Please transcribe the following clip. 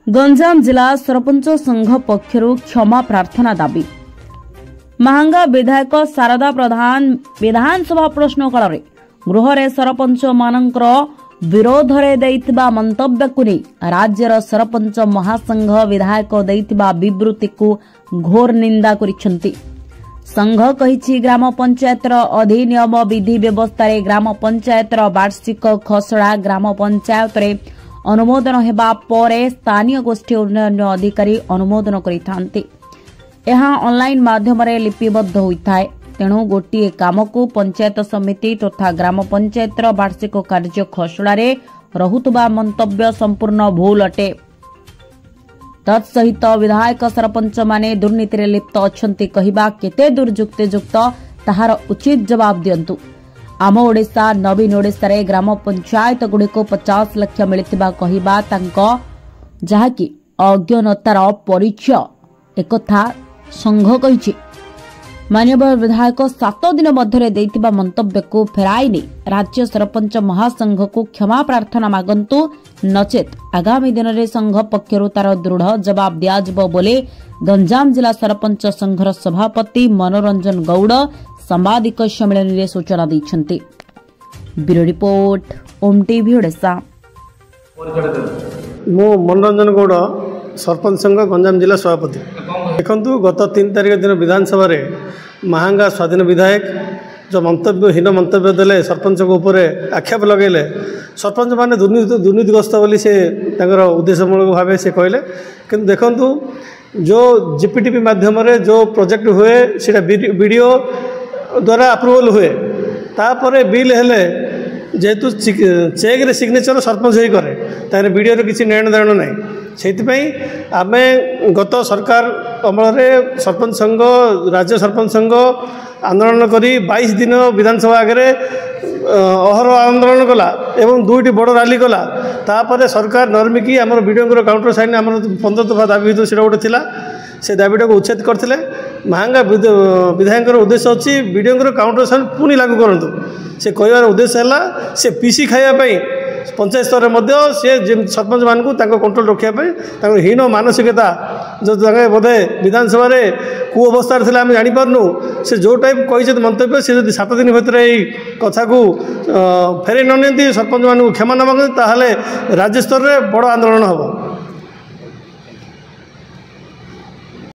गंजाम जिला सरपंच संघ पक्षर क्षमा प्रार्थना दाबी। महांगा विधायक शारदा प्रधान विधानसभा प्रश्नकाल गृह रे सरपंच मानकर विरोध रे दैथिबा मंतव्य को नहीं राज्यर सरपंच महासंघ विधायक दैथिबा विवृत्ति को घोर निंदा करिसेंती। संघ कहिछि ग्राम पंचायतर अधिनियम विधि व्यवस्था रे ग्राम पंचायतर वार्षिक खसड़ा ग्राम पंचायत रे अनुमोदन हेबा परे स्थानीय गोष्ठी उन्नयन अधिकारी अनुमोदन करिथांती। यह ऑनलाइन माध्यम रे लिपिबद्ध होइथाय। तेणु गोटे काम को पंचायत समिति तथा ग्राम पंचायतर वार्षिक कार्य खसड़ा रे रहुतबा मंतव्य संपूर्ण भूल अटे। तत्सहित विधायक सरपंच माने दुर्नीति रे लिप्त अछंती कहिबा केते दुर्जुक्तियुक्त ताहार उचित जवाब दियंतु। आम ओडिशा नवीन ओडिशा रे ग्राम पंचायत गुडी को 50 लाख मिलिथिबा कहिबा तांको जहाकी अज्ञानतार परिचय एकथा संघ कहिछि। माननीय विधायक 7 दिन मध्य देइथिबा मंतव्य को फेराई नै राज्य सरपंच महासंघ को क्षमा प्रार्थना मागंतु नचेत आगामी दिन रे संघ पक्षरु तार दृढ़ जवाब दियाजबो बोले गंजाम जिला सरपंच संघर सभापति मनोरंजन गौड़ संवादिक सम्मेलन रे सूचना दैछंती। ब्यूरो रिपोर्ट ओम टीवी ओडिशा। मो मनोरंजन गौड़ सरपंच संघ गंजाम जिला सभापति। देखु गत 3 तारिख दिन विधानसभा रे महांगा स्वाधीन विधायक जो मंतव्यहीन मंतव्य देले सरपंच को ऊपर आक्षेप लगेले सरपंच माने दुर्नीतिग्रस्त बोली से उद्देश्यमूलक भाव से कहले। किंतु देखंतु जो जीपीटीपी माध्यम रे जो प्रोजेक्ट हुए सेटा वीडियो द्वारा अप्रूवल हुए तापर बिल हेले जेहेतु चेक रे सिग्नेचर सरपंच ही करे तार वीडियो रे किसी लेन देन नहीं। से आम गत सरकार अमल सरपंच संघ राज्य सरपंच संघ आंदोलन करी 22 दिन विधानसभा आगे अहर आंदोलन कला एवं 2टी बड़ रैली कला। तापर सरकार नर्मिकी आम वीडियो काउंटर साइन आम 15 दफा दाबी से गोटे थिला से दाबीटा को उच्छेद करते। महांगा विधायक उद्देश्य अच्छी वीडियो काउंटर साइन पुणी लागू करूँ से कहबार उद्देश्य है से पीसी खायापी पंचायत स्तर में सी सरपंच मान कंट्रोल रखापी हीन मानसिकता जो बोधे विधानसभा कु अवस्था थे आम जापारू से जो टाइप कही मंतव्य सी 7 दिन भर कथा को फेरे न सरपंच मान क्षमा न मांगते राज्य स्तर में बड़ आंदोलन हम।